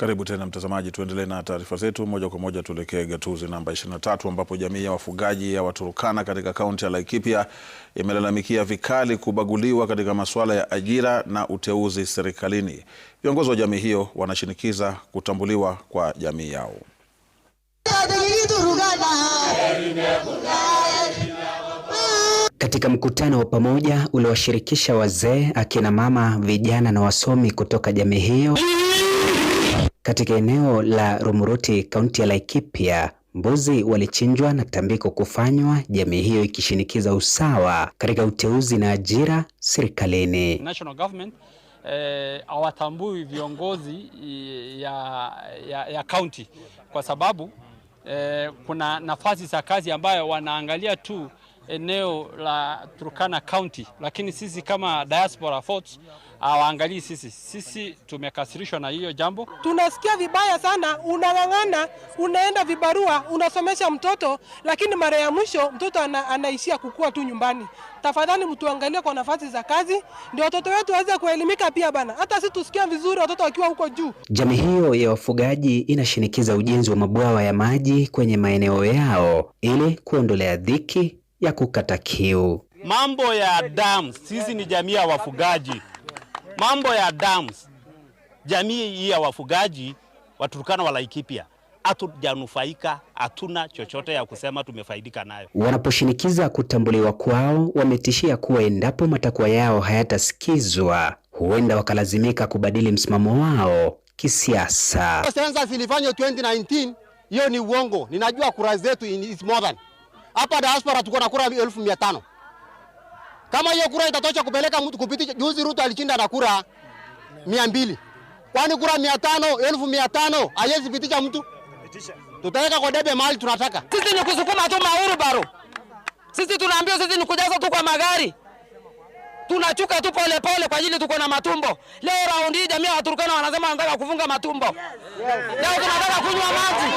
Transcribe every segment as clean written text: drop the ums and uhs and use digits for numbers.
Karibu tena mtazamaji, tuendelee na taarifa zetu. Moja kwa moja tuelekee gatuzi namba 23 ambapo jamii ya wafugaji ya Waturkana katika kaunti ya Laikipia imelalamikia vikali kubaguliwa katika masuala ya ajira na uteuzi serikalini. Viongozi wa jamii hiyo wanashinikiza kutambuliwa kwa jamii yao. Katika mkutano wa pamoja uliowashirikisha wazee, akina mama, vijana na wasomi kutoka jamii hiyo katika eneo la Rumuruti, kaunti ya Laikipia, mbuzi walichinjwa na tambiko kufanywa, jamii hiyo ikishinikiza usawa katika uteuzi na ajira serikalini. National government hawatambui viongozi ya county kwa sababu kuna nafasi za kazi ambayo wanaangalia tu eneo la Turkana County, lakini sisi kama diaspora folks hawaangalii sisi. Sisi tumekasirishwa na hiyo jambo. Tunasikia vibaya sana, unang'ang'ana, unaenda vibarua, unasomesha mtoto, lakini mara ya mwisho mtoto anaishia kukua tu nyumbani. Tafadhali mtuangalie kwa nafasi za kazi, ndio watoto wetu waweze kuelimika pia bana. Hata sisi tusikia vizuri watoto wakiwa huko juu. Jamii hiyo ya wafugaji inashinikiza ujenzi wa mabwawa ya maji kwenye maeneo yao ili kuondolea dhiki ya kukata kiu. Mambo ya dams, sisi ni jamii ya wafugaji. Mambo ya dams, jamii hii ya wafugaji Waturkana wa Laikipia hatujanufaika, hatuna chochote ya kusema tumefaidika nayo. Wanaposhinikiza kutambuliwa kwao, wametishia kuwa endapo matakwa yao hayatasikizwa, huenda wakalazimika kubadili msimamo wao kisiasa. Sensa ilifanywa 2019, hiyo ni uongo. Ninajua kura zetu is more than. Hapa diaspora tuko na kura 1500. Kama hiyo kura itatosha kupeleka mtu kupitisha, juzi Ruto alishinda na kura 200. Kwani kura 500, 1500 haiwezi pitisha mtu? Tutaweka kwa debe mahali tunataka. Sisi ni kusukuma tu mauru baro. Sisi tunaambiwa sisi ni kujaza tu kwa magari. Tunachuka tu pole pole kwa ajili tuko na matumbo. Leo raundi hii jamii ya Waturkana wanasema wanataka kufunga matumbo. Leo tunataka kunywa maji.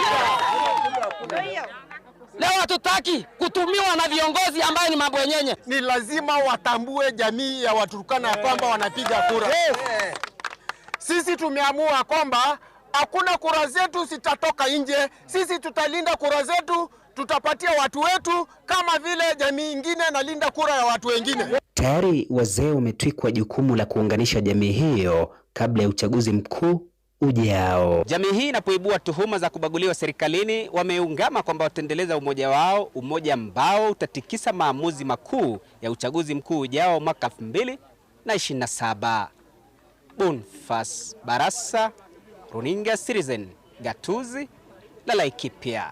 Leo hatutaki kutumiwa na viongozi ambaye ni mabwenyenye. Ni lazima watambue jamii ya Waturkana kwamba wanapiga kura. Sisi tumeamua kwamba hakuna kura zetu zitatoka nje. Sisi tutalinda kura zetu, tutapatia watu wetu kama vile jamii nyingine nalinda kura ya watu wengine. Tayari wazee wametwikwa jukumu la kuunganisha jamii hiyo kabla ya uchaguzi mkuu ujao. Jamii hii inapoibua tuhuma za kubaguliwa serikalini, wameungama kwamba wataendeleza umoja wao, umoja ambao utatikisa maamuzi makuu ya uchaguzi mkuu ujao mwaka 2027. Bonfas Barasa, Runinga Citizen, gatuzi la Laikipia.